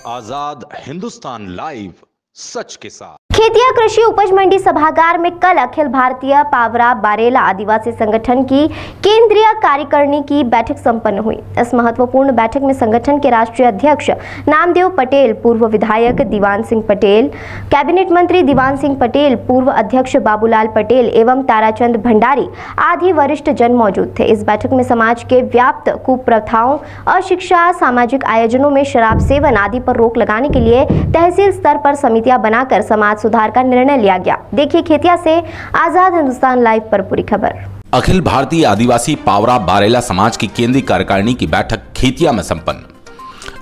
आजाद Hindustan live, सच के साथ। खेतिया कृषि उपज मंडी सभागार में कल अखिल भारतीय पावरा बारेला आदिवासी संगठन की केंद्रीय कार्यकारिणी की बैठक संपन्न हुई। इस महत्वपूर्ण बैठक में संगठन के राष्ट्रीय अध्यक्ष नामदेव पटेल, पूर्व विधायक दीवान सिंह पटेल, कैबिनेट मंत्री दीवान सिंह पटेल, पूर्व अध्यक्ष बाबूलाल पटेल एवं ताराचंद भंडारी आदि वरिष्ठ जन मौजूद थे। इस बैठक में समाज के व्याप्त कुप्रथाओं, अशिक्षा, सामाजिक आयोजनों में शराब सेवन आदि पर रोक लगाने के लिए तहसील स्तर पर समितियां बनाकर समाज सुधार का निर्णय लिया गया। देखिए खेतिया से आजाद हिंदुस्तान लाइव पर पूरी खबर। अखिल भारतीय आदिवासी पावरा बारेला समाज की केंद्रीय कार्यकारिणी की बैठक खेतिया में संपन्न।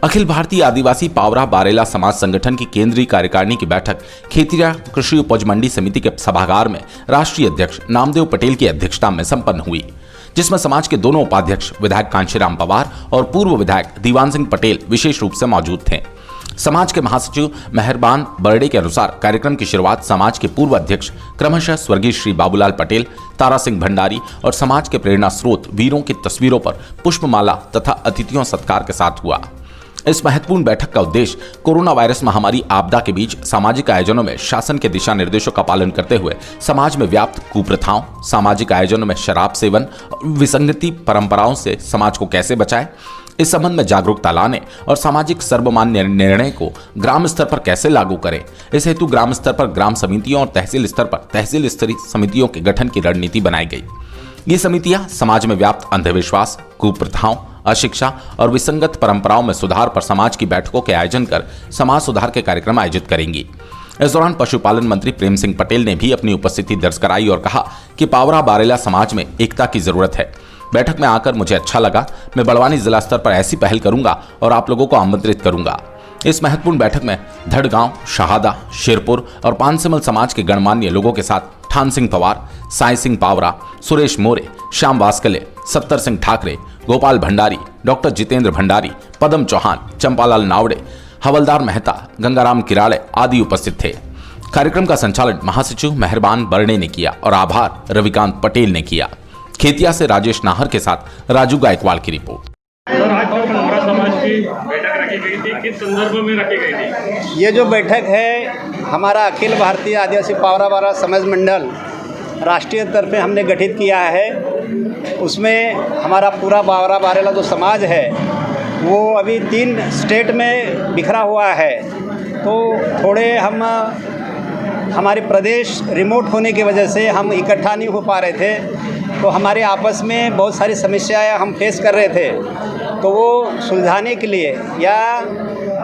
अखिल भारतीय आदिवासी पावरा बारेला समाज संगठन की केंद्रीय कार्यकारिणी की बैठक खेतिया कृषि उपज मंडी समिति के सभागार में राष्ट्रीय अध्यक्ष नामदेव पटेल की अध्यक्षता में संपन्न हुई, जिसमें समाज के दोनों उपाध्यक्ष विधायक कांशीराम पवार और पूर्व विधायक दीवान सिंह पटेल विशेष रूप से मौजूद थे। समाज के महासचिव मेहरबान बर्डे के अनुसार कार्यक्रम की शुरुआत समाज के पूर्व अध्यक्ष क्रमशः स्वर्गीय श्री बाबूलाल पटेल, तारा सिंह भंडारी और समाज के प्रेरणा स्रोत वीरों की तस्वीरों पर पुष्पमाला तथा अतिथियों सत्कार के साथ हुआ। इस महत्वपूर्ण बैठक का उद्देश्य कोरोना वायरस महामारी आपदा के बीच सामाजिक आयोजनों में शासन के दिशा निर्देशों का पालन करते हुए समाज में व्याप्त कुप्रथाओं, सामाजिक आयोजनों में शराब सेवन और विसंगति परंपराओं से समाज को कैसे बचाए, इस संबंध में जागरूकता लाने और सामाजिक सर्वमान्य निर्णय को ग्राम स्तर पर कैसे लागू करें, इस हेतु ग्राम स्तर पर ग्राम समितियों और तहसील स्तर पर तहसील स्तरीय समितियों के गठन की रणनीति बनाई गई। ये समितियां समाज में व्याप्त अंधविश्वास, कुप्रथाओं, अशिक्षा और विसंगत परंपराओं में सुधार पर समाज की बैठकों के आयोजन कर समाज सुधार के कार्यक्रम आयोजित करेंगी। इस दौरान पशुपालन मंत्री प्रेम सिंह पटेल ने भी अपनी उपस्थिति दर्ज कराई और कहा कि पावरा बारेला समाज में एकता की जरूरत है। बैठक में आकर मुझे अच्छा लगा। मैं बड़वानी जिला स्तर पर ऐसी पहल करूंगा और आप लोगों को आमंत्रित करूंगा। इस महत्वपूर्ण बैठक में धड़गांव, शहादा, शेरपुर और पानसेमल समाज के गणमान्य लोगों के साथ ठान सिंह पवार, साई सिंह पावरा, सुरेश मोरे, श्याम वास्कले, सत्तर सिंह ठाकरे, गोपाल भंडारी, डॉक्टर जितेंद्र भंडारी, पदम चौहान, चंपालाल नावड़े, हवलदार मेहता, गंगाराम किराड़े आदि उपस्थित थे। कार्यक्रम का संचालन महासचिव मेहरबान बर्डे ने किया और आभार रविकांत पटेल ने किया। खेतिया से राजेश नाहर के साथ राजू गायकवाड़ की रिपोर्ट। सर, आज जो पावरा समाज की बैठक रखी गई थी, किस संदर्भ में रखी गई थी? ये जो बैठक है हमारा अखिल भारतीय आदिवासी पावरा बारेला समाज मंडल राष्ट्रीय स्तर पे हमने गठित किया है। उसमें हमारा पूरा पावरा बारेला जो समाज है वो अभी 3 स्टेट में बिखरा हुआ है, तो थोड़े हमारे प्रदेश रिमोट होने की वजह से हम इकट्ठा नहीं हो पा रहे थे, तो हमारे आपस में बहुत सारी समस्याएं हम फेस कर रहे थे। तो वो सुलझाने के लिए या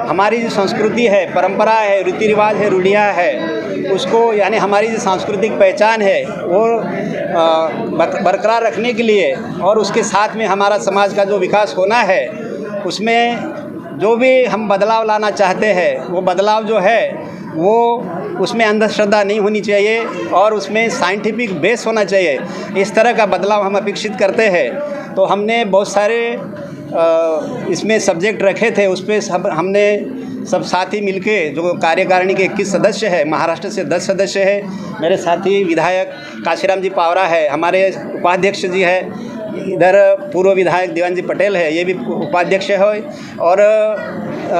हमारी जो संस्कृति है, परंपरा है, रीति रिवाज है, रूढ़ियाँ है, उसको यानी हमारी जो सांस्कृतिक पहचान है वो बरकरार रखने के लिए और उसके साथ में हमारा समाज का जो विकास होना है उसमें जो भी हम बदलाव लाना चाहते हैं वो बदलाव जो है वो उसमें अंधश्रद्धा नहीं होनी चाहिए और उसमें साइंटिफिक बेस होना चाहिए। इस तरह का बदलाव हम अपेक्षित करते हैं। तो हमने बहुत सारे इसमें सब्जेक्ट रखे थे, उस पर हमने सब साथी मिलके जो कार्यकारिणी के 21 सदस्य है, महाराष्ट्र से 10 सदस्य है, मेरे साथी विधायक काशीराम जी पावरा है, हमारे उपाध्यक्ष जी है, इधर पूर्व विधायक दीवान जी पटेल है, ये भी उपाध्यक्ष है और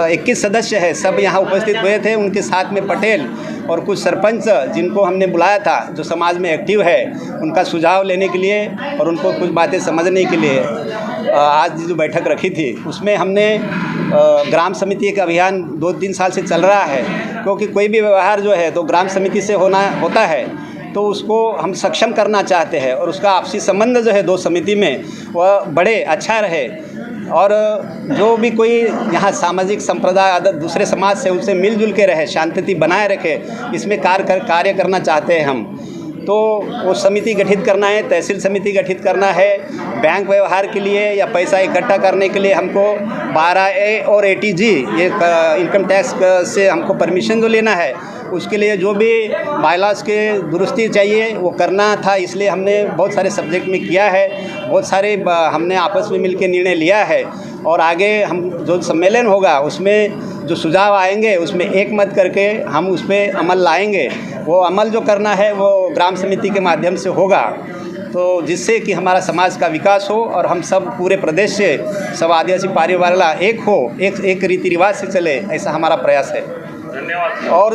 21 सदस्य है, सब यहाँ उपस्थित हुए थे। उनके साथ में पटेल और कुछ सरपंच जिनको हमने बुलाया था जो समाज में एक्टिव है, उनका सुझाव लेने के लिए और उनको कुछ बातें समझने के लिए आज जो बैठक रखी थी उसमें हमने ग्राम समिति का अभियान 2-3 साल से चल रहा है, क्योंकि कोई भी व्यवहार जो है तो ग्राम समिति से होता है, तो उसको हम सक्षम करना चाहते हैं और उसका आपसी संबंध जो है 2 समिति में वह बड़े अच्छा रहे और जो भी कोई यहाँ सामाजिक संप्रदाय दूसरे समाज से उनसे मिलजुल के रहे, शांति बनाए रखे, इसमें कार्य करना चाहते हैं हम। तो वो समिति गठित करना है, तहसील समिति गठित करना है, बैंक व्यवहार के लिए या पैसा इकट्ठा करने के लिए हमको 12A और ATG ये इनकम टैक्स से हमको परमिशन जो लेना है, उसके लिए जो भी बायलॉज के दुरुस्ती चाहिए वो करना था। इसलिए हमने बहुत सारे सब्जेक्ट में किया है, बहुत सारे हमने आपस में मिलकर निर्णय लिया है और आगे हम जो सम्मेलन होगा उसमें जो सुझाव आएंगे उसमें एक मत करके हम उस पर अमल लाएंगे। वो अमल जो करना है वो ग्राम समिति के माध्यम से होगा तो जिससे कि हमारा समाज का विकास हो और हम सब पूरे प्रदेश से सब आदिवासी परिवार वाला एक हो, एक रीति रिवाज से चले, ऐसा हमारा प्रयास है। धन्यवाद। और